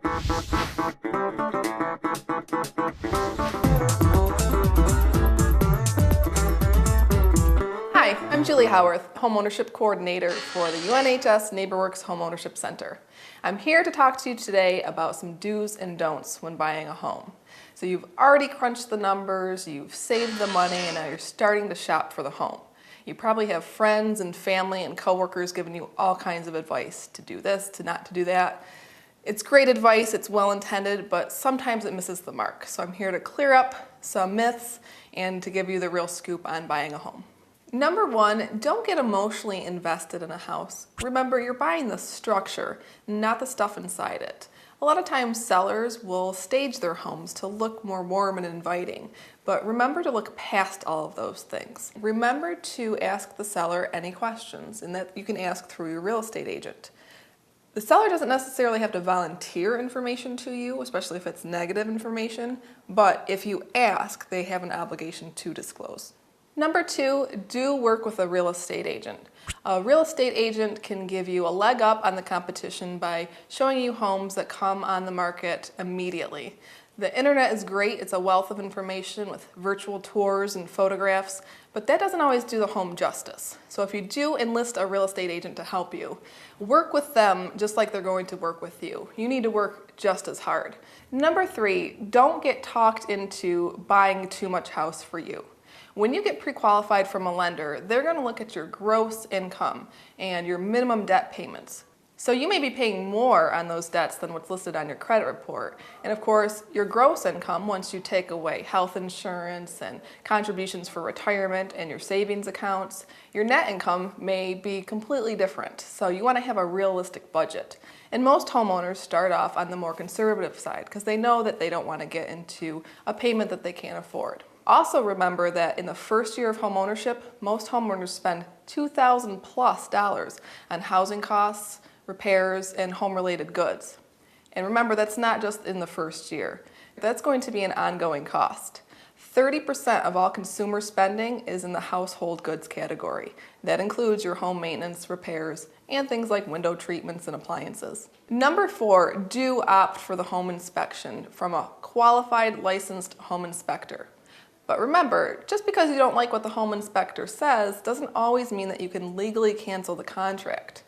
Hi, I'm Julie Howarth, Homeownership Coordinator for the UNHS NeighborWorks Homeownership Center. I'm here to talk to you today about some do's and don'ts when buying a home. So you've already crunched the numbers, you've saved the money, and now you're starting to shop for the home. You probably have friends and family and coworkers giving you all kinds of advice to do this, to not to do that. It's great advice, it's well intended, but sometimes it misses the mark. So I'm here to clear up some myths and to give you the real scoop on buying a home. Number one, don't get emotionally invested in a house. Remember, you're buying the structure, not the stuff inside it. A lot of times sellers will stage their homes to look more warm and inviting, but remember to look past all of those things. Remember to ask the seller any questions, and that you can ask through your real estate agent. The seller doesn't necessarily have to volunteer information to you, especially if it's negative information, but if you ask, they have an obligation to disclose. Number two, do work with a real estate agent. A real estate agent can give you a leg up on the competition by showing you homes that come on the market immediately. The internet is great, it's a wealth of information with virtual tours and photographs, but that doesn't always do the home justice. So if you do enlist a real estate agent to help you, work with them just like they're going to work with you. You need to work just as hard. Number three, don't get talked into buying too much house for you. When you get pre-qualified from a lender, they're going to look at your gross income and your minimum debt payments. So you may be paying more on those debts than what's listed on your credit report. And of course, your gross income, once you take away health insurance and contributions for retirement and your savings accounts, your net income may be completely different. So you want to have a realistic budget. And most homeowners start off on the more conservative side because they know that they don't want to get into a payment that they can't afford. Also remember that in the first year of homeownership, most homeowners spend $2,000 plus on housing costs, repairs, and home-related goods. And remember, that's not just in the first year. That's going to be an ongoing cost. 30% of all consumer spending is in the household goods category. That includes your home maintenance, repairs, and things like window treatments and appliances. Number four, do opt for the home inspection from a qualified, licensed home inspector. But remember, just because you don't like what the home inspector says doesn't always mean that you can legally cancel the contract.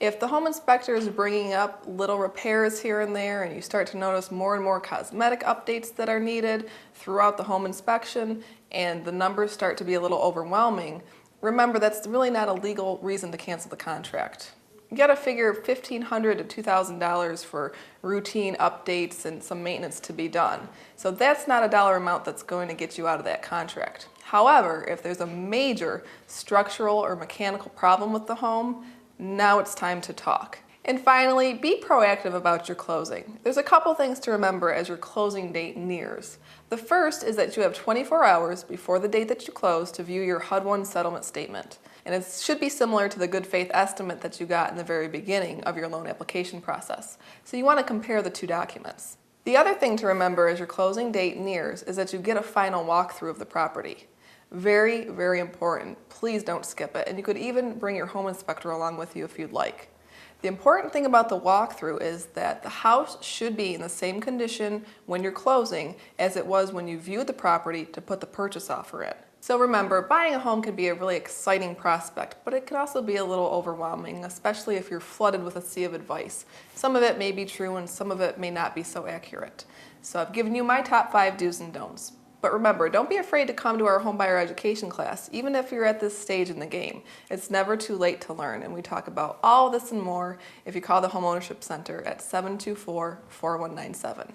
If the home inspector is bringing up little repairs here and there and you start to notice more and more cosmetic updates that are needed throughout the home inspection and the numbers start to be a little overwhelming, remember that's really not a legal reason to cancel the contract. You gotta figure $1,500 to $2,000 for routine updates and some maintenance to be done. So that's not a dollar amount that's going to get you out of that contract. However, if there's a major structural or mechanical problem with the home, now it's time to talk. And finally, be proactive about your closing. There's a couple things to remember as your closing date nears. The first is that you have 24 hours before the date that you close to view your HUD-1 settlement statement. And it should be similar to the good faith estimate that you got in the very beginning of your loan application process. So you want to compare the two documents. The other thing to remember as your closing date nears is that you get a final walkthrough of the property. Very, very important. Please don't skip it. And you could even bring your home inspector along with you if you'd like. The important thing about the walkthrough is that the house should be in the same condition when you're closing as it was when you viewed the property to put the purchase offer in. So remember, buying a home can be a really exciting prospect, but it can also be a little overwhelming, especially if you're flooded with a sea of advice. Some of it may be true and some of it may not be so accurate. So I've given you my top 5 do's and don'ts. But remember, don't be afraid to come to our homebuyer education class, even if you're at this stage in the game. It's never too late to learn, and we talk about all this and more if you call the Homeownership Center at 724-4197.